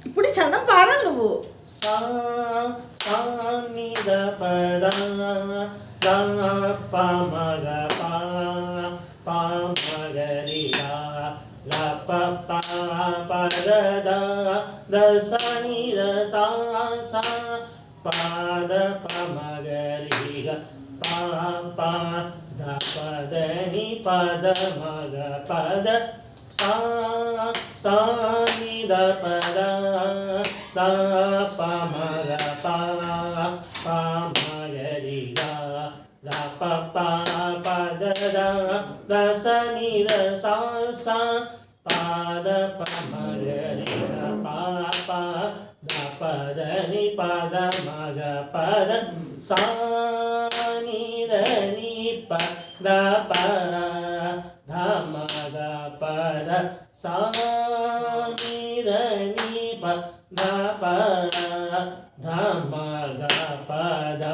ఇప్పుడు చరణం పాడాలి నువ్వు. సా సా ని ద ప ద ద ప మ గ ప ప మ గ రి ద ల ప ప ప ద ద ద స ని ద సా సా ప ద ప మ గ రి గ ప ప ద ప ద ని ప ద మ గ ప ద సా సా ని ద ప ద ద ప మ గ ప ప మ గ రి గ ద ప ప ప ద ద ద స ని ద సా సా ప ద ప మ గ రి గ ప ప ద ప ద ని ప ద మ గ ప ద సా ని ద ని ప ద ప ధ మ గ ప ద సా ని ద ని ప ద ప ధ మ గ ప ద